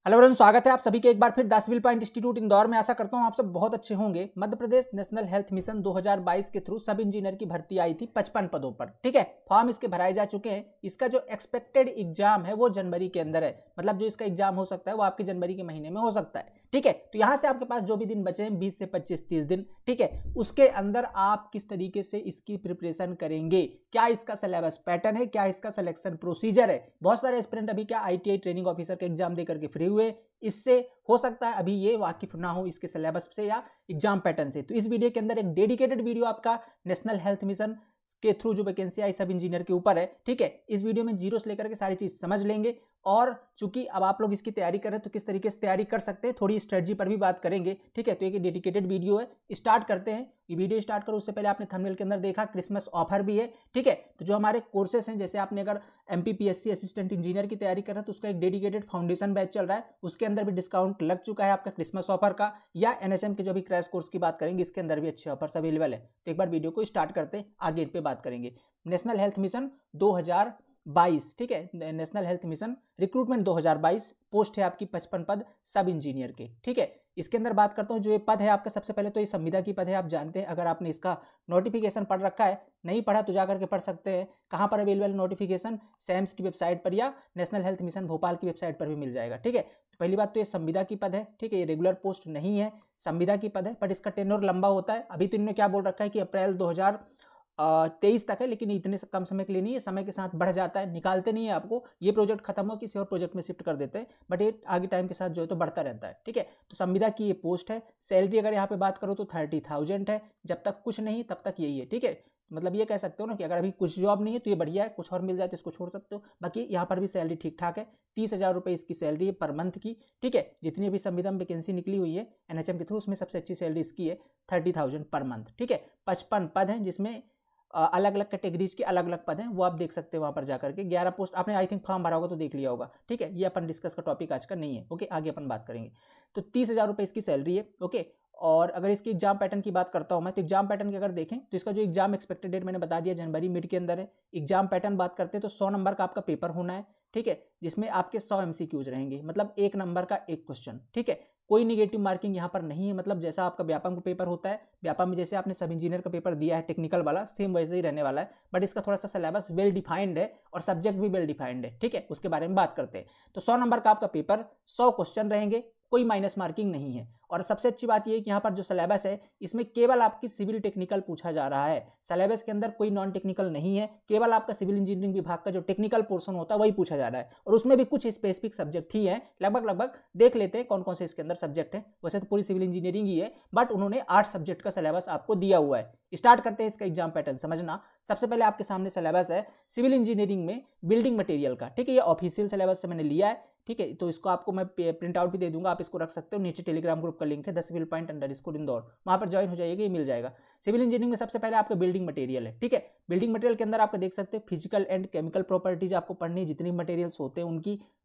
Hello everyone, स्वागत है आप सभी के एक बार फिर the civil point institute Indore में। आशा करता हूं आप सब बहुत अच्छे होंगे। Madhya Pradesh national health mission 2022 के थ्रू सब इंजीनियर की भर्ती आई थी 55 पदों पर। ठीक है, फॉर्म इसके भराए जा चुके हैं। इसका जो एक्सपेक्टेड एग्जाम है वो जनवरी के अंदर है, मतलब जो इसका एग्जाम हो सकता है वो आपके जनवरी के महीने में हो सकता है। ठीक है, तो यहाँ से आपके पास जो भी दिन बचे हैं 20 से 25-30 दिन, ठीक है, उसके अंदर आप किस तरीके से इसकी प्रिपरेशन करेंगे, क्या इसका सिलेबस पैटर्न है, क्या इसका सिलेक्शन प्रोसीजर है। बहुत सारे एस्पिरेंट अभी क्या ITI ट्रेनिंग ऑफिसर का एग्जाम देकर के फ्री हुए, इससे हो सकता है अभी ये वाकिफ ना हो इसके सिलेबस से या एग्जाम पैटर्न से। तो इस वीडियो के अंदर एक डेडिकेटेड वीडियो आपका नेशनल हेल्थ मिशन के थ्रू जो वैकेंसी आई सब इंजीनियर के ऊपर है। ठीक है, इस वीडियो में जीरो से लेकर के सारी चीज समझ लेंगे, और चूंकि अब आप लोग इसकी तैयारी कर रहे हैं तो किस तरीके से तैयारी कर सकते हैं, थोड़ी स्ट्रेटजी पर भी बात करेंगे। ठीक है, तो एक डेडिकेटेड वीडियो है। स्टार्ट करते हैं। ये वीडियो स्टार्ट करो उससे पहले आपने थंबनेल के अंदर देखा क्रिसमस ऑफर भी है। ठीक है, तो जो हमारे कोर्सेस हैं, जैसे आपने अगर MPPSC असिस्टेंट इंजीनियर की तैयारी कर रहे हैं तो उसका एक डेडिकेटेड फाउंडेशन बैच चल रहा है, उसके अंदर भी डिस्काउंट लग चुका है आपका क्रिसमस ऑफर का। या NHM के जो भी क्रैश कोर्स की बात करेंगे इसके अंदर भी अच्छे ऑफर्स अवेलेबल है। तो एक बार वीडियो को स्टार्ट करते हैं, आगे इन पे बात करेंगे। नेशनल हेल्थ मिशन 2022, ठीक है, national health mission recruitment 2022, post है आपकी 55 पद सब इंजीनियर के। ठीक है, इसके अंदर बात करता हूँ जो ये पद है आपका, सबसे पहले तो ये संविदा की पद है। आप जानते हैं, अगर आपने इसका नोटिफिकेशन पढ़ रखा है, नहीं पढ़ा तो जाकर के पढ़ सकते हैं। कहाँ पर अवेलेबल नोटिफिकेशन, सैम्स की वेबसाइट पर या नेशनल हेल्थ मिशन भोपाल की वेबसाइट पर भी मिल जाएगा। ठीक है, तो पहली बात तो ये संविदा की पद है। ठीक है, ये रेगुलर पोस्ट नहीं है, संविदा की पद है, बट इसका टेन्योर लंबा होता है। अभी तो इन्होंने क्या बोल रखा है कि अप्रैल 2023 तक है, लेकिन इतने कम समय के लिए नहीं है, समय के साथ बढ़ जाता है, निकालते नहीं है आपको। ये प्रोजेक्ट खत्म हो किसी और प्रोजेक्ट में शिफ्ट कर देते हैं, बट ये आगे टाइम के साथ जो है तो बढ़ता रहता है। ठीक है, तो संविदा की ये पोस्ट है। सैलरी अगर यहाँ पे बात करो तो 30,000 है। जब तक कुछ नहीं तब तक यही है। ठीक है, मतलब ये कह सकते हो ना कि अगर अभी कुछ जॉब नहीं है तो ये बढ़िया है, कुछ और मिल जाए तो इसको छोड़ सकते हो। बाकी यहाँ पर भी सैलरी ठीक ठाक है, 30,000 रुपये इसकी सैलरी है पर मंथ की। ठीक है, जितनी भी संविदा में वैकेंसी निकली हुई है NHM के थ्रू, उसमें सबसे अच्छी सैलरी इसकी है 30,000 पर मंथ। ठीक है, 55 पद हैं जिसमें अलग अलग कैटेगरीज के अलग अलग पद हैं, वो आप देख सकते हैं वहाँ पर जाकर के। 11 पोस्ट आपने आई थिंक फॉर्म भरा होगा तो देख लिया होगा। ठीक है, ये अपन डिस्कस का टॉपिक आज का नहीं है। ओके, आगे अपन बात करेंगे। तो 30,000 रुपये इसकी सैलरी है। ओके, और अगर इसकी एग्जाम पैटर्न की बात करता हूँ मैं, तो एग्जाम पैटर्न की अगर देखें तो इसका जो एग्जाम एक्सपेक्टेड डेट मैंने बता दिया, जनवरी मिड के अंदर है। एग्जाम पैटर्न बात करते हैं तो 100 नंबर का आपका पेपर होना है। ठीक है, जिसमें आपके 100 MCQs रहेंगे, मतलब 1 नंबर का 1 क्वेश्चन। ठीक है, कोई निगेटिव मार्किंग यहाँ पर नहीं है, मतलब जैसा आपका व्यापम का पेपर होता है, व्यापम में जैसे आपने सब इंजीनियर का पेपर दिया है टेक्निकल वाला, सेम वैसे ही रहने वाला है। बट इसका थोड़ा सा सिलेबस वेल डिफाइंड है और सब्जेक्ट भी वेल डिफाइंड है। ठीक है, उसके बारे में बात करते हैं। तो 100 नंबर का आपका पेपर, 100 क्वेश्चन रहेंगे, कोई माइनस मार्किंग नहीं है। और सबसे अच्छी बात यह है कि यहाँ पर जो सिलेबस है इसमें केवल आपकी सिविल टेक्निकल पूछा जा रहा है। सिलेबस के अंदर कोई नॉन टेक्निकल नहीं है, केवल आपका सिविल इंजीनियरिंग विभाग का जो टेक्निकल पोर्शन होता है वही पूछा जा रहा है। और उसमें भी कुछ स्पेसिफिक सब्जेक्ट ही है, लगभग देख लेते हैं कौन कौन से इसके अंदर सब्जेक्ट है। वैसे तो पूरी सिविल इंजीनियरिंग ही है, बट उन्होंने 8 सब्जेक्ट का सिलेबस आपको दिया हुआ है। स्टार्ट करते हैं इसका एग्जाम पैटर्न समझना। सबसे पहले आपके सामने सिलेबस है सिविल इंजीनियरिंग में बिल्डिंग मटेरियल का। ठीक है, ये ऑफिशियल सिलेबस से मैंने लिया है। ठीक है, तो इसको आपको मैं प्रिंट आउट भी दे दूंगा, आप इसको रख सकते हो। नीचे टेलीग्राम ग्रुप का लिंक है, द सिविल पॉइंट _ इंदौर, वहां पर ज्वाइन हो जाइएगा, ये मिल जाएगा। सिविल इंजीनियरिंग में सबसे पहले आपका बिल्डिंग मटेरियल है। ठीक है, बिल्डिंग मटेरियल के अंदर आपको देख सकते हैं फिजिकल एंड केमिकल प्रॉपर्टीज आपको पढ़नी है, जितनी मटेरियल्स होते हैं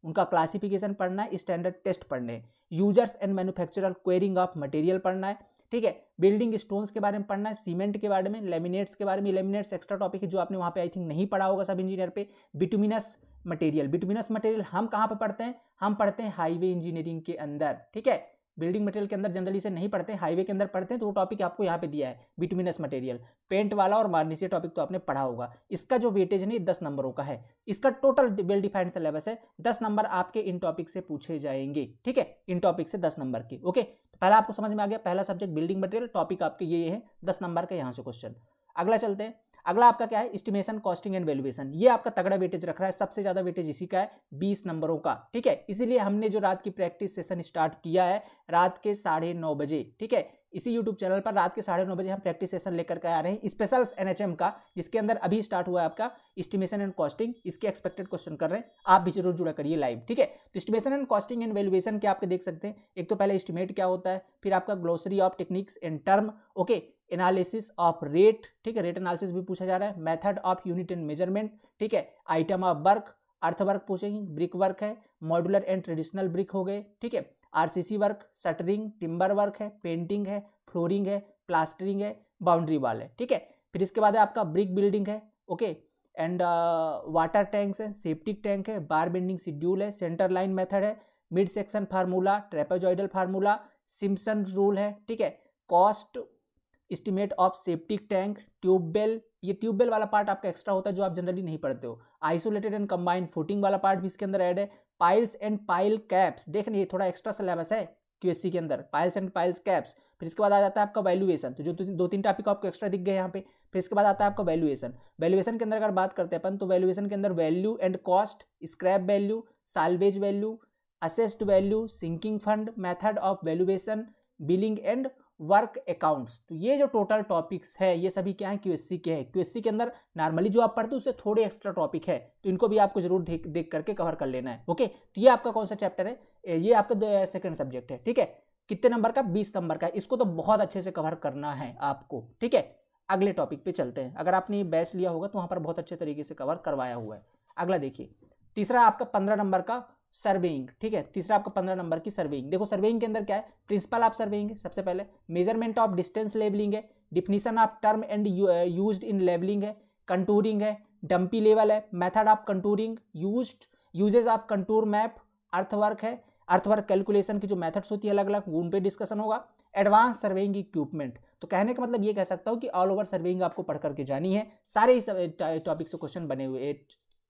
उनका क्लासिफिकेशन पढ़ना है, स्टैंडर्ड टेस्ट पढ़ने हैं, users and manufacturer quarrying of material पढ़ना है। ठीक है, बिल्डिंग स्टोन्स के बारे में पढ़ना है, सीमेंट के बारे में, लेमिनेट्स के बारे में। लेमिनेट्स एक्स्ट्रा टॉपिक है जो आपने वहाँ पे आई थिंक नहीं पढ़ा होगा सब इंजीनियर पे। बिटुमिनस मटेरियल हम कहाँ पे पढ़ते हैं, हम पढ़ते हैं हाईवे इंजीनियरिंग के अंदर। ठीक है, बिल्डिंग मटेरियल के अंदर जनरली से नहीं पढ़ते, हाईवे के अंदर पढ़ते हैं, तो वो टॉपिक आपको यहाँ पे दिया है बिटुमिनस मटेरियल। पेंट वाला और वार्निश टॉपिक तो आपने पढ़ा होगा। इसका जो वेटेज नहीं 10 नंबरों का है। इसका टोटल वेल डिफाइंड सिलेबस है, 10 नंबर आपके इन टॉपिक से पूछे जाएंगे। ठीक है, इन टॉपिक से 10 नंबर के। ओके, तो पहला आपको समझ में आ गया, पहला सब्जेक्ट बिल्डिंग मटेरियल, टॉपिक आपके ये है 10 नंबर का यहाँ से क्वेश्चन। अगला चलते हैं। अगला आपका क्या है, एस्टिमेशन कॉस्टिंग एंड वैल्यूएशन। ये आपका तगड़ा वेटेज रख रहा है, सबसे ज्यादा वेटेज इसी का है, 20 नंबरों का। ठीक है, इसीलिए हमने जो रात की प्रैक्टिस सेशन स्टार्ट किया है रात के 9:30 बजे। ठीक है, इसी यूट्यूब चैनल पर रात के 9:30 बजे हम प्रैक्टिस सेशन लेकर के आ रहे हैं, स्पेशल NHM का, जिसके अंदर अभी स्टार्ट हुआ है आपका एस्टिमेशन एंड कॉस्टिंग। इसके एक्सपेक्टेड क्वेश्चन कर रहे हैं, आप भी जरूर जुड़ा करिए लाइव। ठीक है, तो estimation and costing and valuation के आपके देख सकते हैं, एक तो पहले एस्टिमेट क्या होता है, फिर आपका glossary of techniques and term. Okay, analysis of rate. ठीक है, रेट एनालिसिस भी पूछा जा रहा है, method of unit and measurement. ठीक है, item of work, earth work पूछेंगे, ब्रिक वर्क है, मॉड्यूलर एंड ट्रेडिशनल ब्रिक हो गए। ठीक है, RCC work, shuttering, timber work है, पेंटिंग है, फ्लोरिंग है, प्लास्टरिंग है, बाउंड्री वॉल है। ठीक है, फिर इसके बाद आपका ब्रिक बिल्डिंग है। ओके, एंड वाटर टैंक्स है, सेप्टिक टैंक है, बार बेंडिंग शेड्यूल है, सेंटर लाइन मेथड है, mid section formula, trapezoidal formula, Simpson rule है, ठीक है, cost estimate of septic tank, tubewell, ये ट्यूबवेल वाला पार्ट आपका एक्स्ट्रा होता है जो आप जनरली नहीं पढ़ते हो, आइसोलेटेड एंड कंबाइंड फुटिंग वाला पार्ट भी इसके अंदर ऐड है, पाइल्स एंड पाइल कैप्स, देख ये थोड़ा एक्स्ट्रा सिलेबस है क्यूएससी के अंदर, पाइल्स एंड पाइल्स कैप्स। फिर इसके बाद आ जाता है आपका वैल्यूएशन, तो जो दो तीन टॉपिक आपको एक्स्ट्रा दिख गए यहाँ पे। फिर इसके बाद आता है आपका वैल्यूएशन। वैल्यूएशन के अंदर अगर बात करते हैं अपन, तो वैल्यूएशन के अंदर value and cost, scrap value, salvage value, assessed value, sinking fund, method of valuation, billing and work accounts. तो ये जो टोटल टॉपिक्स है ये सभी क्या है, क्यूएससी के हैं। क्यूएससी के अंदर नॉर्मली जो आप पढ़ते हो उससे थोड़े एक्स्ट्रा टॉपिक है, तो इनको भी आपको जरूर देख करके कवर कर लेना है। ओके, तो ये आपका कौन सा चैप्टर है, ये आपका सेकंड सब्जेक्ट है, ठीक है। कितने नंबर का, 20 नंबर का, इसको तो बहुत अच्छे से कवर करना है आपको, ठीक है। अगले टॉपिक पे चलते हैं। अगर आपने बैच लिया होगा तो वहां पर बहुत अच्छे तरीके से कवर करवाया हुआ है। अगला देखिए, तीसरा आपका 15 नंबर का सर्वेइंग, ठीक है। तीसरा आपका 15 नंबर की सर्वेइंग। देखो सर्वेइंग के अंदर क्या है, प्रिंसिपल ऑफ सर्वेइंग है सबसे पहले, मेजरमेंट ऑफ डिस्टेंस लेवलिंग है, definition of term and used in levelling है, कंटूरिंग है, डंपी लेवल है, method of contouring, uses of contour map, earthwork है, अर्थवर्क कैलकुलेशन की जो मेथड्स होती है अलग अलग, उन पे डिस्कशन होगा, एडवांस सर्वेइंग इक्विपमेंट। तो कहने का मतलब ये कह सकता हूँ कि ऑल ओवर सर्वेइंग आपको पढ़ करके जानी है, सारे ही टॉपिक से क्वेश्चन बने हुए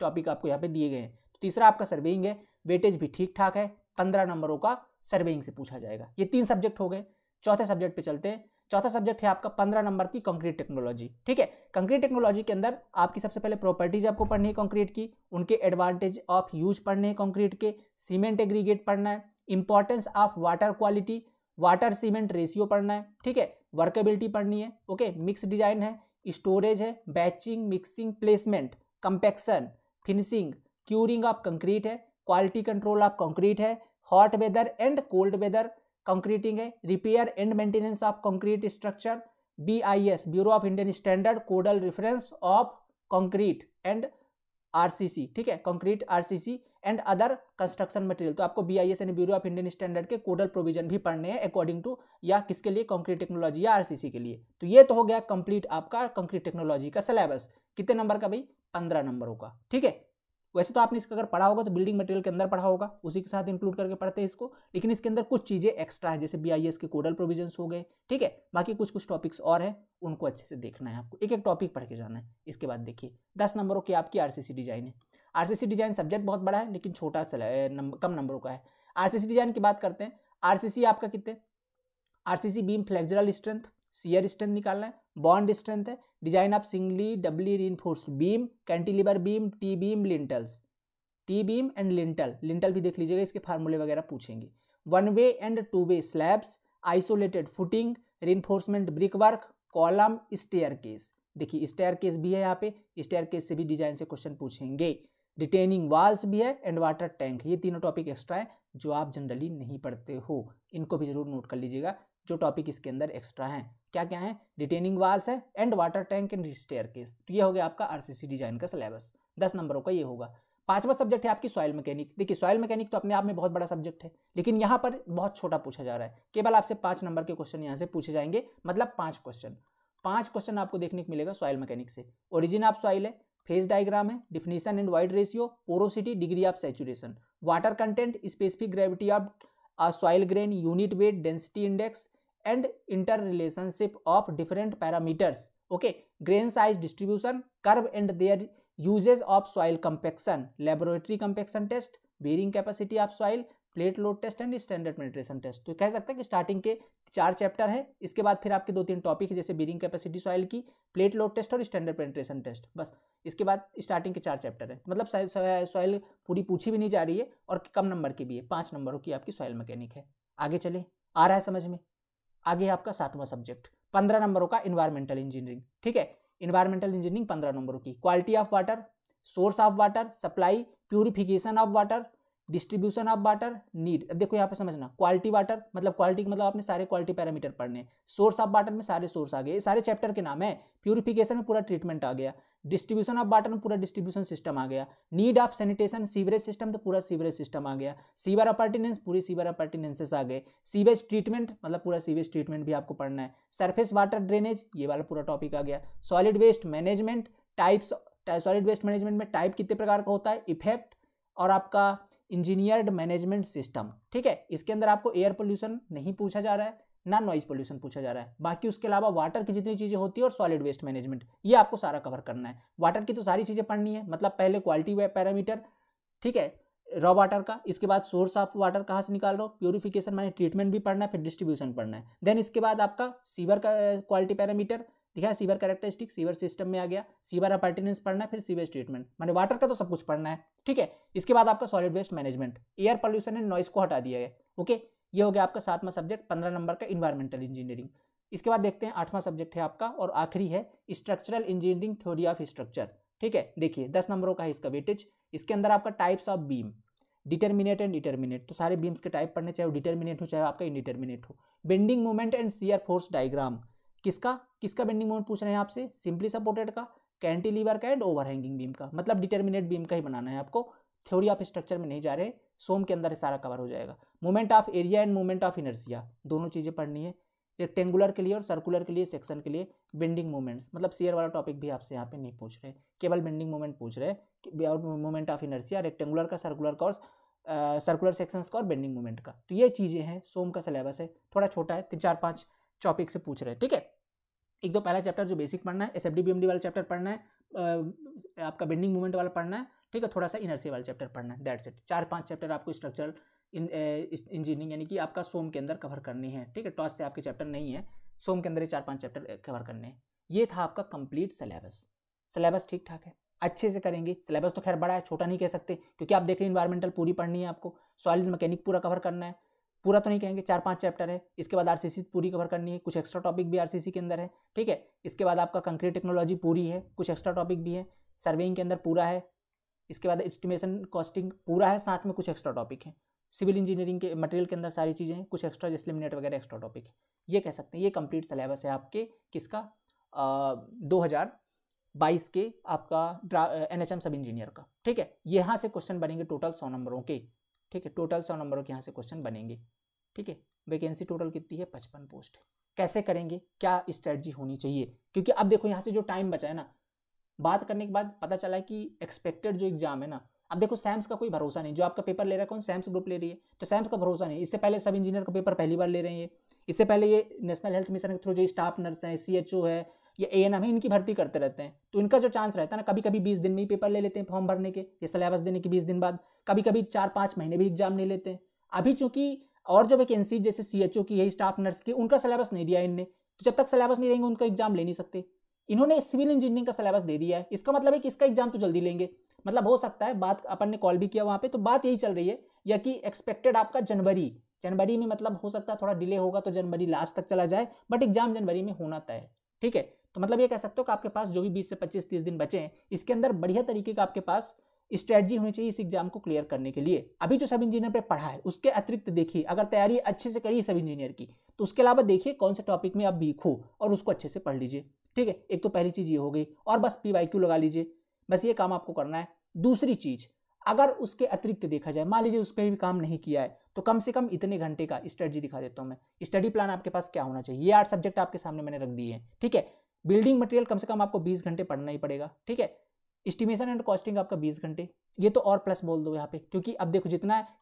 टॉपिक आपको यहाँ पे दिए गए हैं। तो तीसरा आपका सर्वेइंग है, वेटेज भी ठीक ठाक है, 15 नंबरों का सर्वेइंग से पूछा जाएगा। ये 3 सब्जेक्ट हो गए। चौथे सब्जेक्ट पे चलते हैं। चौथा सब्जेक्ट है आपका 15 नंबर की कंक्रीट टेक्नोलॉजी, ठीक है। कंक्रीट टेक्नोलॉजी के अंदर आपकी सबसे पहले प्रॉपर्टीज आपको पढ़नी है कंक्रीट की, उनके एडवांटेज ऑफ यूज पढ़ने हैं कंक्रीट के, सीमेंट एग्रीगेट पढ़ना है, importance of water quality, water cement ratio पढ़ना है, ठीक है, वर्केबिलिटी पढ़नी है, ओके, मिक्स डिजाइन है, स्टोरेज है, batching, mixing, placement, compaction, finishing, curing of concrete है, क्वालिटी कंट्रोल ऑफ कंक्रीट है, hot weather and cold weather concreting है, repair and maintenance of concrete structure, BIS bureau of Indian standard codal reference of concrete and RCC, ठीक है, concrete RCC and other construction material. तो आपको BIS यानी bureau of Indian standard के कोडल provision भी पढ़ने हैं अकॉर्डिंग टू, या किसके लिए, कंक्रीट टेक्नोलॉजी या RCC के लिए। तो ये तो हो गया कंप्लीट आपका कंक्रीट टेक्नोलॉजी का सिलेबस। कितने नंबर का भाई, 15 नंबरों का, ठीक है। वैसे तो आपने इसका अगर पढ़ा होगा तो बिल्डिंग मटेरियल के अंदर पढ़ा होगा, उसी के साथ इंक्लूड करके पढ़ते हैं इसको, लेकिन इसके अंदर कुछ चीजें एक्स्ट्रा है, जैसे BIS के कोडल प्रोविजंस हो गए, ठीक है। बाकी कुछ टॉपिक्स और हैं, उनको अच्छे से देखना है आपको, एक एक टॉपिक पढ़ के जाना है। इसके बाद देखिए 10 नंबरों की आपकी RCC डिजाइन है। RCC डिजाइन सब्जेक्ट बहुत बड़ा है लेकिन छोटा कम नंबरों का है। RCC डिजाइन की बात करते हैं। RCC आपका कितने, RCC beam flexural strength, shear strength निकालना है, बॉन्ड स्ट्रेंथ है, design of singly doubly reinforced beam, cantilever beam, T beam, lintels, T beam and lintel भी देख लीजिएगा, इसके फार्मूले वगैरह पूछेंगे। 1 way and 2 way slabs, isolated footing, reinforcement brick work, column, staircase. देखिए स्टेयरकेस भी है यहाँ पे, स्टेयरकेस से भी डिजाइन से क्वेश्चन पूछेंगे। रिटेनिंग वाल्स भी है एंड वाटर टैंक। ये तीनों टॉपिक एक्स्ट्रा है जो आप जनरली नहीं पढ़ते हो, इनको भी जरूर नोट कर लीजिएगा। जो टॉपिक इसके अंदर एक्स्ट्रा हैं क्या क्या है, रिटेनिंग वाल्स है and water tank and staircase. तो ये हो गया आपका RCC डिजाइन का सिलेबस, 10 नंबरों का ये होगा। 5वां सब्जेक्ट है आपकी सॉइल मैकेनिक। देखिए सॉइल मैकेनिक तो अपने आप में बहुत बड़ा सब्जेक्ट है, लेकिन यहाँ पर बहुत छोटा पूछा जा रहा है। केवल आपसे 5 नंबर के क्वेश्चन यहाँ से पूछे जाएंगे, मतलब 5 क्वेश्चन आपको देखने को मिलेगा सॉइल मैकेनिक से। ओरिजिन ऑफ सॉइल है, फेज डायग्राम है, definition and void ratio, porosity, degree of saturation, water content, specific gravity of soil grain, unit weight, density index and inter relationship of different parameters, okay, grain size distribution, curve and their uses of soil compaction, laboratory compaction test, bearing capacity of soil, plate load test and standard penetration test. तो कह सकते हैं कि starting के 4 chapter है, इसके बाद फिर आपके 2-3 टॉपिक है, जैसे बेरिंग कैपेसिटी सॉइल की, प्लेट लोड टेस्ट और स्टैंडर्ड पेनिट्रेशन टेस्ट, बस इसके बाद स्टार्टिंग के 4 चैप्टर है। मतलब सॉइल पूरी पूछी भी नहीं जा रही है और कम नंबर की भी है, 5 नंबरों की आपकी सॉइल मैकेनिक है। आगे चले, आ रहा है समझ में। आगे आपका 7वां सब्जेक्ट 15 नंबरों का इन्वायरमेंटल इंजीनियरिंग, ठीक है। इन्वायरमेंटल इंजीनियरिंग 15 नंबरों की, quality of water, source of water, supply, purification of water, distribution of water, need. अब देखो यहाँ पे समझना, क्वालिटी वाटर मतलब क्वालिटी मतलब आपने सारे क्वालिटी पैरामीटर पढ़ने, सोर्स ऑफ वाटर में सारे सोर्स आ गए, ये सारे चैप्टर के नाम है। प्यूरिफिकेशन में पूरा ट्रीटमेंट आ गया, डिस्ट्रीब्यूशन ऑफ वाटर में पूरा डिस्ट्रीब्यूशन सिस्टम आ गया, need of sanitation, sewerage system तो पूरा सीवरेज सिस्टम आ गया, सीवर अपर्टिनेंस पूरी सीवर अपर्टिनेंसेस आ गए, सीवेज ट्रीटमेंट मतलब पूरा सीवेज ट्रीटमेंट भी आपको पढ़ना है, सरफेस वाटर ड्रेनेज ये वाला पूरा टॉपिक आ गया, solid waste management, types, solid waste management में टाइप कितने प्रकार का होता है, इफेक्ट और आपका इंजीनियर्ड मैनेजमेंट सिस्टम, ठीक है। इसके अंदर आपको एयर पोल्यूशन नहीं पूछा जा रहा है, ना नॉइज पोल्यूशन पूछा जा रहा है। बाकी उसके अलावा वाटर की जितनी चीज़ें होती है और सॉलिड वेस्ट मैनेजमेंट, ये आपको सारा कवर करना है। वाटर की तो सारी चीज़ें पढ़नी है, मतलब पहले क्वालिटी पैरामीटर, ठीक है, रॉ वाटर का। इसके बाद सोर्स ऑफ वाटर कहाँ से निकाल रहे हो, प्यूरिफिकेशन माने ट्रीटमेंट भी पढ़ना है, फिर डिस्ट्रीब्यूशन पढ़ना है। देन इसके बाद आपका सीवर का क्वालिटी पैरामीटर दिखा है, सीवर कैरेक्टरिस्टिक, सीवर सिस्टम में आ गया, सीवर अपॉर्टिनेंस पढ़ना है, फिर सीवेज ट्रीटमेंट, माने वाटर का तो सब कुछ पढ़ना है, ठीक है। इसके बाद आपका solid waste management, air pollution and noise को हटा दिया है, ओके। ये हो गया आपका 7वां सब्जेक्ट, 15 नंबर का इन्वायरमेंटल इंजीनियरिंग। इसके बाद देखते हैं 8वां सब्जेक्ट है आपका और आखिरी है structural engineering, theory of structure, ठीक है। देखिए 10 नंबरों का है इसका वेटेज। इसके अंदर आपका types of beam, determinate and determinate, तो सारे बीम्स के टाइप पढ़ने, चाहे वो डिटर्मिनेट हो चाहे आपका इनडिटर्मिनेट हो। Bending moment and shear force diagram, किसका बेंडिंग मोमेंट पूछ रहे हैं आपसे, सिंपली सपोर्टेड का, कैंटिलीवर का एंड ओवरहैंगिंग बीम का, मतलब डिटर्मिनेट बीम का ही बनाना है आपको। थ्योरी ऑफ स्ट्रक्चर में नहीं जा रहे, सोम के अंदर सारा कवर हो जाएगा। Moment of area end moment of inertia, दोनों चीज़ें पढ़नी है, रेक्टेंगुलर के लिए और सर्कुलर के लिए, सेक्शन के लिए। बेंडिंग मोमेंट्स, मतलब शेयर वाला टॉपिक भी आपसे यहाँ पे नहीं पूछ रहे, केवल बेंडिंग मोमेंट पूछ रहे हैं, और मोमेंट ऑफ इनर्शिया, रेक्टेंगुलर का, सर्कुलर का, और सर्कुलर सेक्शंस का, और बेंडिंग मोमेंट का। तो ये चीज़ें हैं, सोम का सिलेबस है, थोड़ा छोटा है, 3-4-5 टॉपिक से पूछ रहे हैं, ठीक है। एक तो पहला चैप्टर जो बेसिक पढ़ना है, SFD BMD वाला चैप्टर पढ़ना है, आपका बेंडिंग मूवमेंट वाला पढ़ना है, ठीक है, थोड़ा सा इनर्शिया वाला चैप्टर पढ़ना है, दैट्स इट। 4-5 चैप्टर आपको स्ट्रक्चरल इंजीनियरिंग यानी कि आपका सोम के अंदर कवर करने हैं, ठीक है। टॉस से आपके चैप्टर नहीं है, सोम के अंदर ये 4-5 चैप्टर कवर करने हैं। ये था आपका कंप्लीट सिलेबस ठीक ठाक है, अच्छे से करेंगे। सिलेबस तो खैर बड़ा है, छोटा नहीं कह सकते, क्योंकि आप देख रहे हैं इन्वायरमेंटल पूरी पढ़नी है आपको, सॉलिड मैकेनिक पूरा कवर करना है, पूरा तो नहीं कहेंगे, 4-5 चैप्टर है। इसके बाद RCC पूरी कवर करनी है, कुछ एक्स्ट्रा टॉपिक भी RCC के अंदर है, ठीक है। इसके बाद आपका कंक्रीट टेक्नोलॉजी पूरी है, कुछ एक्स्ट्रा टॉपिक भी है, सर्वेइंग के अंदर पूरा है। इसके बाद एस्टिमेशन कॉस्टिंग पूरा है, साथ में कुछ एक्स्ट्रा टॉपिक है। सिविल इंजीनियरिंग के मटेरियल के अंदर सारी चीज़ें हैं, कुछ एक्स्ट्रा जैसे लिमिनेट वगैरह एक्स्ट्रा टॉपिक है। ये कह सकते हैं ये कंप्लीट सिलेबस है आपके किसका, 2022 के आपका NHM सब इंजीनियर का, ठीक है। यहाँ से क्वेश्चन बनेंगे टोटल 100 नंबरों के, ठीक है, टोटल 100 नंबरों के यहाँ से क्वेश्चन बनेंगे, ठीक है। वैकेंसी टोटल कितनी है, 55 पोस्ट है। कैसे करेंगे, क्या स्ट्रेटजी होनी चाहिए, क्योंकि अब देखो यहाँ से जो टाइम बचा है ना, बात करने के बाद पता चला कि एक्सपेक्टेड जो एग्जाम है ना, अब देखो सैम्स का कोई भरोसा नहीं, जो आपका पेपर ले रहा है कौन, सैम्स ग्रुप ले रही है, तो सैम्स का भरोसा नहीं। इससे पहले सब इंजीनियर का पेपर पहली बार ले रहे हैं, इससे पहले ये नेशनल हेल्थ मिशन के थ्रू जो स्टाफ नर्स हैं, CHO है या ANM है, इनकी भर्ती करते रहते हैं, तो इनका जो चांस रहता है ना, कभी कभी 20 दिन में ही पेपर ले लेते हैं फॉर्म भरने के, ये सिलेबस देने के 20 दिन बाद, कभी कभी 4-5 महीने भी एग्जाम नहीं लेते हैं। अभी चूंकि और जो वैकेंसी जैसे CHO की है, स्टाफ नर्स की, उनका सिलेबस नहीं दिया इनने, तो जब तक सिलेबस नहीं देंगे उनका एग्जाम ले नहीं सकते। इन्होंने सिविल इंजीनियरिंग का सिलेबस दे दिया है, इसका मतलब है कि इसका एग्जाम तो जल्दी लेंगे, मतलब हो सकता है, बात अपन ने कॉल भी किया वहाँ पे, तो बात यही चल रही है, या कि एक्सपेक्टेड आपका जनवरी में, मतलब हो सकता है थोड़ा डिले होगा तो जनवरी लास्ट तक चला जाए, बट एग्जाम जनवरी में होना तय है, ठीक है। तो मतलब ये कह सकते हो कि आपके पास जो भी 20 से 25-30 दिन बचे हैं, इसके अंदर बढ़िया तरीके का आपके पास स्ट्रेटजी होनी चाहिए इस एग्जाम को क्लियर करने के लिए। अभी जो सब इंजीनियर पे पढ़ा है उसके अतिरिक्त देखिए, अगर तैयारी अच्छे से करी सब इंजीनियर की, तो उसके अलावा देखिए कौन से टॉपिक में आप वीक हो और उसको अच्छे से पढ़ लीजिए, ठीक है। एक तो पहली चीज़ ये हो गई, और बस PYQ लगा लीजिए, बस ये काम आपको करना है। दूसरी चीज़, अगर उसके अतिरिक्त देखा जाए, मान लीजिए उस पर भी काम नहीं किया है, तो कम से कम इतने घंटे का स्ट्रेटजी दिखा देता हूँ मैं। स्टडी प्लान आपके पास क्या होना चाहिए, ये 8 सब्जेक्ट आपके सामने मैंने रख दिए हैं, ठीक है। बिल्डिंग मटेरियल कम से कम आपको 20 घंटे पढ़ना ही पड़ेगा, ठीक है। एस्टिमेशन एंड कॉस्टिंग आपका 20 घंटे, ये तो और प्लस बोल दो यहाँ पे, क्योंकि अब देखो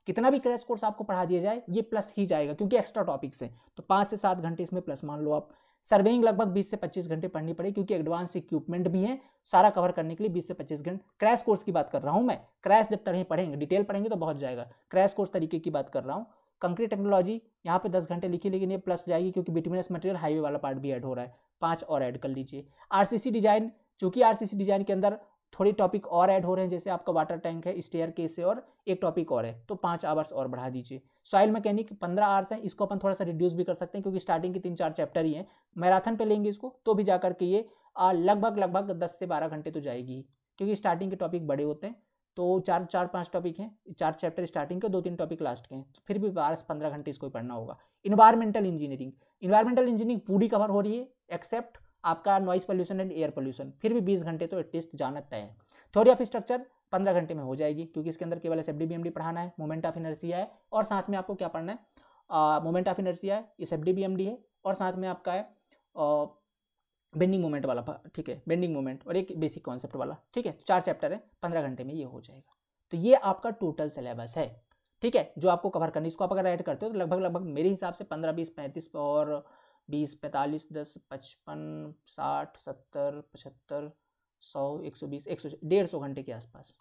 कितना भी क्रैश कोर्स आपको पढ़ा दिया जाए, ये प्लस ही जाएगा, क्योंकि एक्स्ट्रा टॉपिक्स हैं, तो 5 से 7 घंटे इसमें प्लस मान लो आप। सर्वेइंग लगभग 20 से 25 घंटे पढ़नी पड़ेगी, क्योंकि एडवांस इक्विपमेंट भी है, सारा कवर करने के लिए 20 से 25 घंटे। क्रैश कोर्स की बात कर रहा हूँ मैं, क्रैश जब तक पढ़ेंगे, डिटेल पढ़ेंगे तो बहुत जाएगा, क्रैश कोर्स तरीके की बात कर रहा हूँ। कंक्रीट टेक्नोलॉजी यहाँ पे 10 घंटे लिखी, लेकिन ये प्लस जाएगी, क्योंकि बिटुमिनस मटेरियल हाईवे वाला पार्ट भी ऐड हो रहा है, 5 और ऐड कर लीजिए। RCC डिजाइन, चूंकि RCC डिजाइन के अंदर थोड़ी टॉपिक और ऐड हो रहे हैं, जैसे आपका वाटर टैंक है, स्टेयर केस है, और एक टॉपिक और है, तो 5 आवर्स और बढ़ा दीजिए। सॉइल मैकेनिक 15 आवर्स हैं, इसको अपन थोड़ा सा रिड्यूस भी कर सकते हैं, क्योंकि स्टार्टिंग के 3-4 चैप्टर ही हैं, मैराथन पे लेंगे इसको तो भी जाकर के ये लगभग 10 से 12 घंटे तो जाएगी, क्योंकि स्टार्टिंग के टॉपिक बड़े होते हैं, तो 4-5 टॉपिक हैं, 4 चैप्टर स्टार्टिंग के, 2-3 टॉपिक लास्ट के हैं, तो फिर भी 12 से 15 घंटे इसको पढ़ना होगा। इन्वायरमेंटल इंजीनियरिंग पूरी कवर हो रही है, एक्सेप्ट आपका noise pollution and air pollution, फिर भी 20 घंटे तो एटलीस्ट जाना तय है। थ्योरी ऑफ स्ट्रक्चर 15 घंटे में हो जाएगी, क्योंकि इसके अंदर केवल SFD BMD पढ़ाना है, मोमेंट ऑफ इनर्शिया है, और साथ में आपको क्या पढ़ना है, मोमेंट ऑफ इनर्शिया है, SFD BMD है, और साथ में आपका है बेंडिंग मोमेंट वाला, ठीक है, बेंडिंग मोमेंट, और एक बेसिक कॉन्सेप्ट वाला, ठीक है। 4 चैप्टर है, 15 घंटे में ये हो जाएगा। तो ये आपका टोटल सिलेबस है, ठीक है, जो आपको कवर करनी। इसको आप अगर ऐड करते हो तो लगभग मेरे हिसाब से 15, 20, 35 और 20, 45, 10, 55, 60, 70, 75, 100, 120, 150 घंटे के आसपास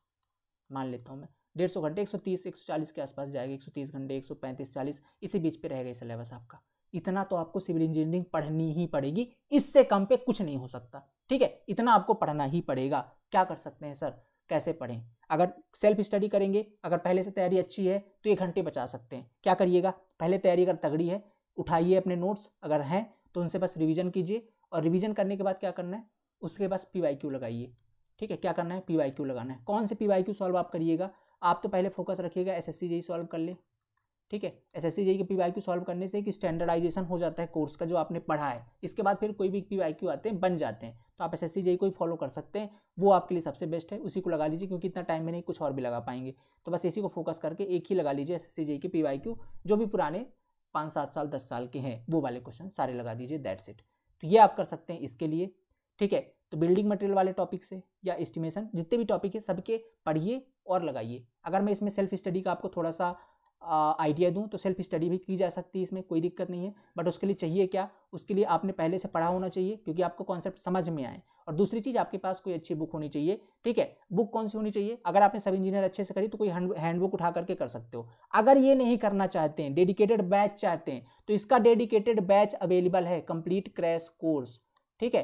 मान लेता हूँ मैं। 150 घंटे, 130, 140 के आसपास जाएगा, 130 घंटे, 135, 40 इसी बीच पे रहेगा सिलेबस आपका। इतना तो आपको सिविल इंजीनियरिंग पढ़नी ही पड़ेगी, इससे कम पे कुछ नहीं हो सकता, ठीक है, इतना आपको पढ़ना ही पड़ेगा। क्या कर सकते हैं सर, कैसे पढ़ें? अगर सेल्फ स्टडी करेंगे, अगर पहले से तैयारी अच्छी है तो 1 घंटे बचा सकते हैं। क्या करिएगा, पहले तैयारी अगर तगड़ी है, उठाइए अपने नोट्स, अगर हैं तो उनसे बस रिवीजन कीजिए, और रिवीजन करने के बाद क्या करना है, उसके बाद PYQ लगाइए, ठीक है। क्या करना है, PYQ लगाना है। कौन से PYQ सॉल्व आप करिएगा, आप तो पहले फोकस रखिएगा SSC JEE सॉल्व कर ले, ठीक है। SSC JEE के PYQ सॉल्व करने से एक स्टैंडर्डाइजेशन हो जाता है कोर्स का जो आपने पढ़ा है, इसके बाद फिर कोई भी PYQ आते हैं बन जाते हैं, तो आप SSC JEE को ही फॉलो कर सकते हैं, वो आपके लिए सबसे बेस्ट है, उसी को लगा लीजिए, क्योंकि इतना टाइम में नहीं कुछ और भी लगा पाएंगे, तो बस इसी को फोकस करके एक ही लगा लीजिए SSC JEE के PYQ, जो भी पुराने 5, 7 साल 10 साल के हैं वो वाले क्वेश्चन सारे लगा दीजिए, दैट्स इट। तो ये आप कर सकते हैं इसके लिए, ठीक है। तो बिल्डिंग मटेरियल वाले टॉपिक से या एस्टिमेशन जितने भी टॉपिक है सबके पढ़िए और लगाइए। अगर मैं इसमें सेल्फ स्टडी का आपको थोड़ा सा आइडिया दूं तो सेल्फ स्टडी भी की जा सकती है, इसमें कोई दिक्कत नहीं है, बट उसके लिए चाहिए क्या, उसके लिए आपने पहले से पढ़ा होना चाहिए, क्योंकि आपको कॉन्सेप्ट समझ में आए। और दूसरी चीज़, आपके पास कोई अच्छी बुक होनी चाहिए, ठीक है। बुक कौन सी होनी चाहिए, अगर आपने सब इंजीनियर अच्छे से करी तो कोई हैंडबुक उठा करके कर सकते हो। अगर ये नहीं करना चाहते हैं, डेडिकेटेड बैच चाहते हैं, तो इसका डेडिकेटेड बैच अवेलेबल है, कंप्लीट क्रैश कोर्स, ठीक है,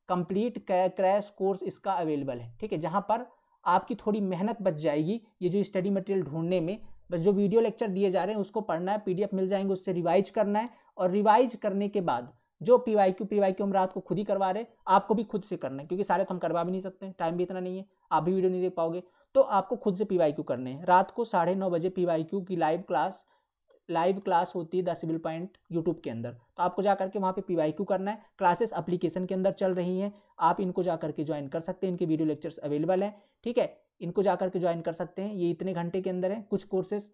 कंप्लीट क्रैश कोर्स इसका अवेलेबल है, ठीक है, जहां पर आपकी थोड़ी मेहनत बच जाएगी ये जो स्टडी मटेरियल ढूंढने में। बस जो वीडियो लेक्चर दिए जा रहे हैं उसको पढ़ना है, PDF मिल जाएंगे, उससे रिवाइज करना है, और रिवाइज करने के बाद जो PYQ हम रात को खुद ही करवा रहे हैं, आपको भी खुद से करना है, क्योंकि सारे तो हम करवा भी नहीं सकते, टाइम भी इतना नहीं है, आप भी वीडियो नहीं देख पाओगे, तो आपको खुद से PYQ करने हैं। रात को 9:30 बजे PYQ की लाइव क्लास होती है द सिविल पॉइंट यूट्यूब के अंदर, तो आपको जा करके वहाँ पे PYQ करना है। क्लासेस एप्लीकेशन के अंदर चल रही हैं, आप इनको जा करके ज्वाइन कर सकते हैं, इनके वीडियो लेक्चर्स अवेलेबल हैं, ठीक है, इनको जा करके ज्वाइन कर सकते हैं। ये इतने घंटे के अंदर है कुछ कोर्सेज,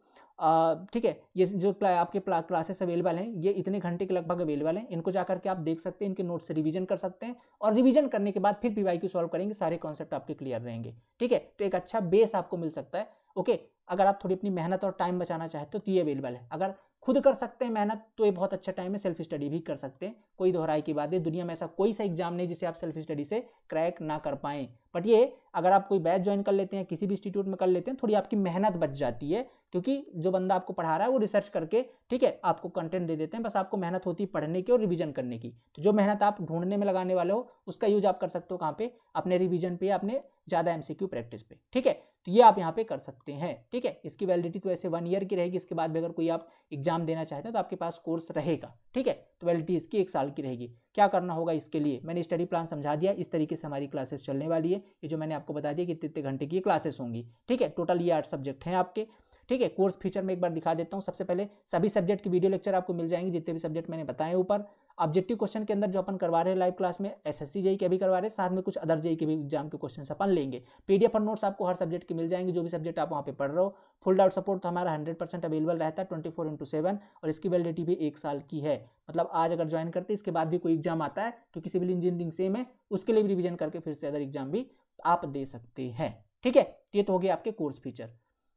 ठीक है, ये जो आपके क्लासेस अवेलेबल हैं ये इतने घंटे के लगभग अवेलेबल हैं, इनको जा करके आप देख सकते हैं, इनके नोट्स से रिवीजन कर सकते हैं, और रिवीजन करने के बाद फिर PYQ सॉल्व करेंगे, सारे कॉन्सेप्ट आपके क्लियर रहेंगे, ठीक है। तो एक अच्छा बेस आपको मिल सकता है, ओके। अगर आप थोड़ी अपनी मेहनत और टाइम बचाना चाहते हो तो ये अवेलेबल है। अगर खुद कर सकते हैं मेहनत तो ये बहुत अच्छा टाइम है, सेल्फ स्टडी भी कर सकते हैं, कोई दोहराई की बात है, दुनिया में ऐसा कोई सा एग्जाम नहीं जिसे आप सेल्फ स्टडी से क्रैक ना कर पाएं। बट ये अगर आप कोई बैच ज्वाइन कर लेते हैं, किसी भी इंस्टीट्यूट में कर लेते हैं, थोड़ी आपकी मेहनत बच जाती है, क्योंकि जो बंदा आपको पढ़ा रहा है वो रिसर्च करके, ठीक है, आपको कंटेंट दे देते हैं, बस आपको मेहनत होती है पढ़ने की और रिवीजन करने की। तो जो मेहनत आप ढूंढने में लगाने वाले हो उसका यूज आप कर सकते हो कहाँ पे, अपने रिवीजन पे, अपने ज़्यादा MCQ प्रैक्टिस पे, ठीक है। तो ये आप यहाँ पे कर सकते हैं, ठीक है। इसकी वैलिडिटी तो ऐसे 1 ईयर की रहेगी, इसके बाद भी अगर कोई आप एग्जाम देना चाहते हैं तो आपके पास कोर्स रहेगा, ठीक है। तो वैलिडिटी इसकी 1 साल की रहेगी। क्या करना होगा इसके लिए, मैंने स्टडी प्लान समझा दिया, इस तरीके से हमारी क्लासेस चलने वाली है, ये जो मैंने आपको बता दिया कि इतने घंटे की क्लासेस होंगी, ठीक है। टोटल ये 8 सब्जेक्ट हैं आपके, ठीक है। कोर्स फीचर में एक बार दिखा देता हूँ। सबसे पहले सभी सब्जेक्ट की वीडियो लेक्चर आपको मिल जाएंगे, जितने भी सब्जेक्ट मैंने बताए ऊपर। ऑब्जेक्टिव क्वेश्चन के अंदर जो अपन करवा रहे हैं लाइव क्लास में, SSC JEE के भी करवा रहे हैं, साथ में कुछ अदर JEE के भी एग्जाम के क्वेश्चन अपन लेंगे। PDF और नोट्स आपको हर सब्जेक्ट के मिल जाएंगे, जो भी सब्जेक्ट आप वहाँ पे पढ़ रहे हो। फुल डाउट सपोर्ट तो हमारा 100% अवेलेबल रहता है 24/7, और इसकी वैलिडिटी भी 1 साल की है। मतलब आज अगर ज्वाइन करते हैं, इसके बाद भी कोई एग्जाम आता है, क्योंकि सिविल इंजीनियरिंग सेम है, उसके लिए भी रिविजन करके फिर से अदर एग्जाम भी आप दे सकते हैं, ठीक है। ये तो हो गया आपके कोर्स फीचर।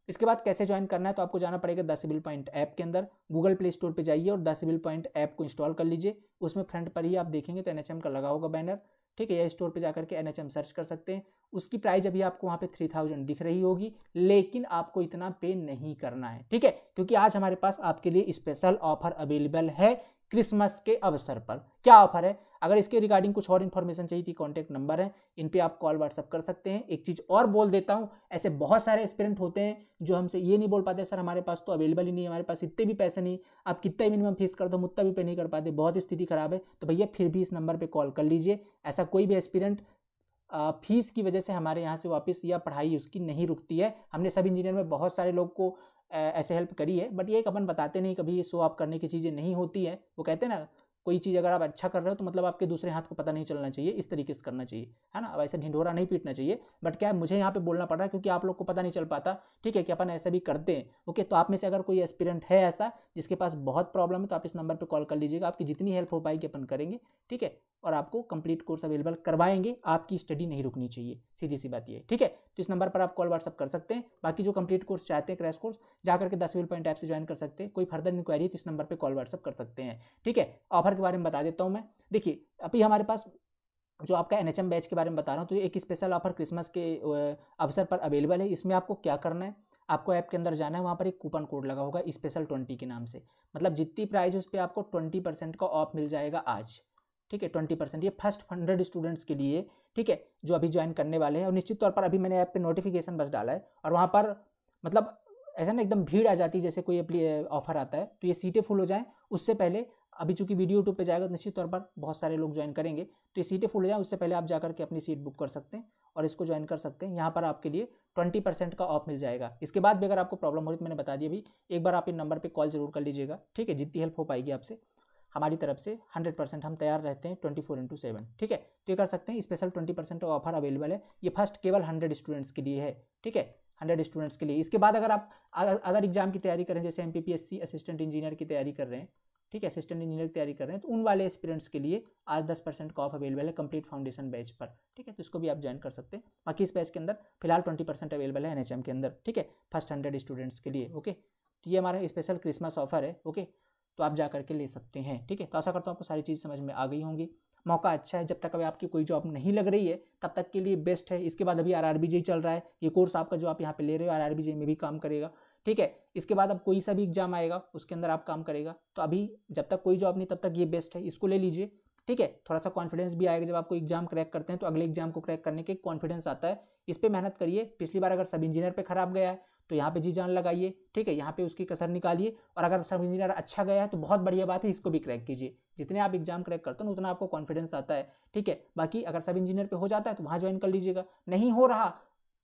इसके बाद कैसे ज्वाइन करना है, तो आपको जाना पड़ेगा द सिविल पॉइंट ऐप के अंदर, गूगल प्ले स्टोर पे जाइए और द सिविल पॉइंट ऐप को इंस्टॉल कर लीजिए। उसमें फ्रंट पर ही आप देखेंगे तो NHM का लगा होगा बैनर, ठीक है। या स्टोर पे जाकर के NHM सर्च कर सकते हैं। उसकी प्राइस अभी आपको वहाँ पे 3000 दिख रही होगी, लेकिन आपको इतना पे नहीं करना है, ठीक है, क्योंकि आज हमारे पास आपके लिए स्पेशल ऑफर अवेलेबल है क्रिसमस के अवसर पर। क्या ऑफर है, अगर इसके रिगार्डिंग कुछ और इन्फॉर्मेशन चाहिए थी, कॉन्टैक्ट नंबर है, इन पे आप कॉल व्हाट्सअप कर सकते हैं। एक चीज़ और बोल देता हूँ, ऐसे बहुत सारे एस्पिरेंट होते हैं जो हमसे ये नहीं बोल पाते सर हमारे पास तो अवेलेबल ही नहीं है, हमारे पास इतने भी पैसे नहीं, आप कितना ही मिनिमम फीस कर दो उतना भी पे नहीं कर पाते, बहुत स्थिति खराब है, तो भैया फिर भी इस नंबर पर कॉल कर लीजिए। ऐसा कोई भी एस्पिरेंट फीस की वजह से हमारे यहाँ से वापस, या पढ़ाई उसकी नहीं रुकती है। हमने सब इंजीनियर में बहुत सारे लोग को ऐसे हेल्प करी है, बट ये एक अपन बताते नहीं, कभी ये शो ऑफ करने की चीज़ें नहीं होती है। वो कहते हैं ना, कोई चीज़ अगर आप अच्छा कर रहे हो तो मतलब आपके दूसरे हाथ को पता नहीं चलना चाहिए, इस तरीके से करना चाहिए, है ना। अब ऐसे ढिंढोरा नहीं पीटना चाहिए, बट क्या है, मुझे यहाँ पे बोलना पड़ रहा है क्योंकि आप लोग को पता नहीं चल पाता, ठीक है, कि अपन ऐसा भी करते हैं, ओके। तो आप में से अगर कोई एस्पिरेंट है ऐसा जिसके पास बहुत प्रॉब्लम है, तो आप इस नंबर पर कॉल कर लीजिएगा, आपकी जितनी हेल्प हो पाएगी अपन करेंगे, ठीक है। और आपको कंप्लीट कोर्स अवेलेबल करवाएंगे। आपकी स्टडी नहीं रुकनी चाहिए, सीधी सी बात ये, ठीक है। तो इस नंबर पर आप कॉल व्हाट्सअप कर सकते हैं। बाकी जो कंप्लीट कोर्स चाहते हैं, क्रैश कोर्स, जाकर के 10 सिविल पॉइंट ऐप से ज्वाइन कर सकते हैं। कोई फर्दर इंक्वायरी तो इस नंबर पर कॉल व्हाट्सअप कर सकते हैं, ठीक है। ऑफर के बारे में बता देता हूँ मैं। देखिए अभी हमारे पास जो आपका NHM बैच के बारे में बता रहा हूँ, तो एक स्पेशल ऑफर क्रिसमस के अवसर पर अवेलेबल है। इसमें आपको क्या करना है, आपको ऐप के अंदर जाना है, वहाँ पर एक कूपन कोड लगा होगा स्पेशल 20 के नाम से। मतलब जितनी प्राइस है उस पर आपको 20% का ऑफ मिल जाएगा आज, ठीक है। 20% ये फर्स्ट 100 स्टूडेंट्स के लिए, ठीक है, जो अभी ज्वाइन करने वाले हैं। और निश्चित तौर पर अभी मैंने ऐप पे नोटिफिकेशन बस डाला है और वहाँ पर मतलब ऐसा ना एकदम भीड़ आ जाती है जैसे कोई ऑफर आता है, तो ये सीटें फुल हो जाएँ उससे पहले, अभी चूंकि वीडियो यूट्यूब पे जाएगा तो निश्चित तौर पर बहुत सारे लोग ज्वाइन करेंगे, तो ये सीटें फुल हो जाए उससे पहले आप जाकर के अपनी सीट बुक कर सकते हैं और इसको ज्वाइन कर सकते हैं। यहाँ पर आपके लिए 20% का ऑफ मिल जाएगा। इसके बाद भी अगर आपको प्रॉब्लम हो रही तो मैंने बता दिया भी, एक बार आप इन नंबर पर कॉल जरूर कर लीजिएगा, ठीक है। जितनी हेल्प हो पाएगी आपसे हमारी तरफ से 100% हम तैयार रहते हैं 24/7, ठीक है। तो ये कर सकते हैं। स्पेशल 20% का ऑफर अवेलेबल है। ये फर्स्ट केवल 100 स्टूडेंट्स के लिए है, ठीक है, 100 स्टूडेंट्स के लिए। इसके बाद अगर आप अगर एग्जाम की तैयारी करें, जैसे MPPSC असिस्टेंट इंजीनियर की तैयारी कर रहे हैं, ठीक है, असिस्टेंट इंजीनियर की तैयारी कर रहे हैं, तो उन वाले एस्पिरेंट्स के लिए आज 10% का ऑफ अवेलेबल है कंप्लीट फाउंडेशन बैच पर, ठीक है। तो इसको भी आप ज्वाइन कर सकते हैं। बाकी इस बैच के अंदर फिलहाल 20% अवेलेबल है NHM के अंदर, ठीक है, फर्स्ट 100 स्टूडेंट्स के लिए, ओके। तो ये हमारा स्पेशल क्रिसमस ऑफर है, ओके। तो आप जा करके ले सकते हैं, ठीक है। तो आशा करता हूँ आपको सारी चीज़ समझ में आ गई होंगी। मौका अच्छा है, जब तक अभी आपकी कोई जॉब नहीं लग रही है तब तक के लिए बेस्ट है। इसके बाद अभी RRBJ चल रहा है, ये कोर्स आपका जो आप यहाँ पे ले रहे हो RRBJ में भी काम करेगा, ठीक है। इसके बाद अब कोई सा भी एग्जाम आएगा उसके अंदर आप काम करेगा। तो अभी जब तक कोई जॉब नहीं तब तक ये बेस्ट है, इसको ले लीजिए, ठीक है। थोड़ा सा कॉन्फिडेंस भी आएगा जब आप कोई एग्जाम क्रैक करते हैं तो अगले एग्जाम को क्रैक करने के कॉन्फिडेंस आता है। इस पर मेहनत करिए। पिछली बार अगर सब इंजीनियर पे खराब गया है तो यहाँ पे जी जान लगाइए, ठीक है, यहाँ पे उसकी कसर निकालिए। और अगर सब इंजीनियर अच्छा गया है तो बहुत बढ़िया बात है, इसको भी क्रैक कीजिए। जितने आप एग्जाम क्रैक करते हो उतना आपको कॉन्फिडेंस आता है, ठीक है। बाकी अगर सब इंजीनियर पे हो जाता है तो वहाँ ज्वाइन कर लीजिएगा, नहीं हो रहा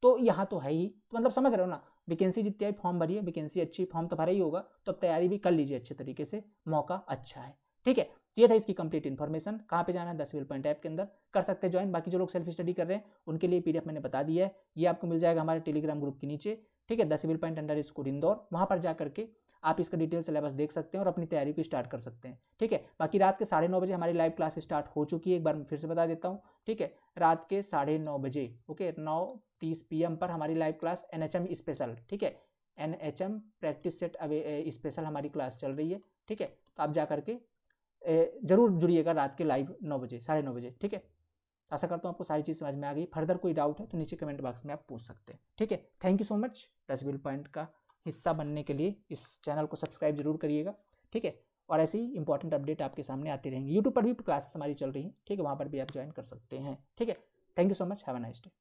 तो यहाँ तो है ही, तो मतलब समझ रहे हो ना। वैकेंसी जितनी आई फॉर्म भरिए, वैकेंसी अच्छी, फॉर्म तो भरा ही होगा, तो अब तैयारी भी कर लीजिए अच्छे तरीके से, मौका अच्छा है, ठीक है। ये था इसकी कंप्लीट इन्फॉर्मेशन। कहाँ पे जाना है, 10 सिविल पॉइंट ऐप के अंदर कर सकते हैं ज्वाइन। बाकी जो लोग सेल्फ स्टडी कर रहे हैं उनके लिए PDF मैंने बता दिया है, ये आपको मिल जाएगा हमारे टेलीग्राम ग्रुप के नीचे, ठीक है, 10 सिविल पॉइंट _ इंदौर। वहाँ पर जा करके आप इसका डिटेल सिलेबस देख सकते हैं और अपनी तैयारी को स्टार्ट कर सकते हैं, ठीक है। बाकी रात के 9:30 बजे हमारी लाइव क्लास स्टार्ट हो चुकी है, एक बार मैं फिर से बता देता हूँ, ठीक है। रात के 9:30 बजे, ओके, 9:30 PM पर हमारी लाइव क्लास NHM स्पेशल, ठीक है, NHM प्रैक्टिस सेट स्पेशल हमारी क्लास चल रही है, ठीक है। तो आप जा करके जरूर जुड़िएगा रात के लाइव 9 बजे, 9:30 बजे, ठीक है। आशा करता हूँ आपको सारी चीज़ समझ में आ गई। फर्दर कोई डाउट है तो नीचे कमेंट बॉक्स में आप पूछ सकते हैं, ठीक है। Thank you so much. 10 civil point का हिस्सा बनने के लिए इस चैनल को सब्सक्राइब जरूर करिएगा, ठीक है। और ऐसे ही इंपॉर्टेंट अपडेट आपके सामने आती रहेंगी। यूट्यूब पर भी क्लासेस हमारी चल रही हैं, ठीक है, वहाँ पर भी आप ज्वाइन कर सकते हैं, ठीक है। Thank you so much. Have a nice day.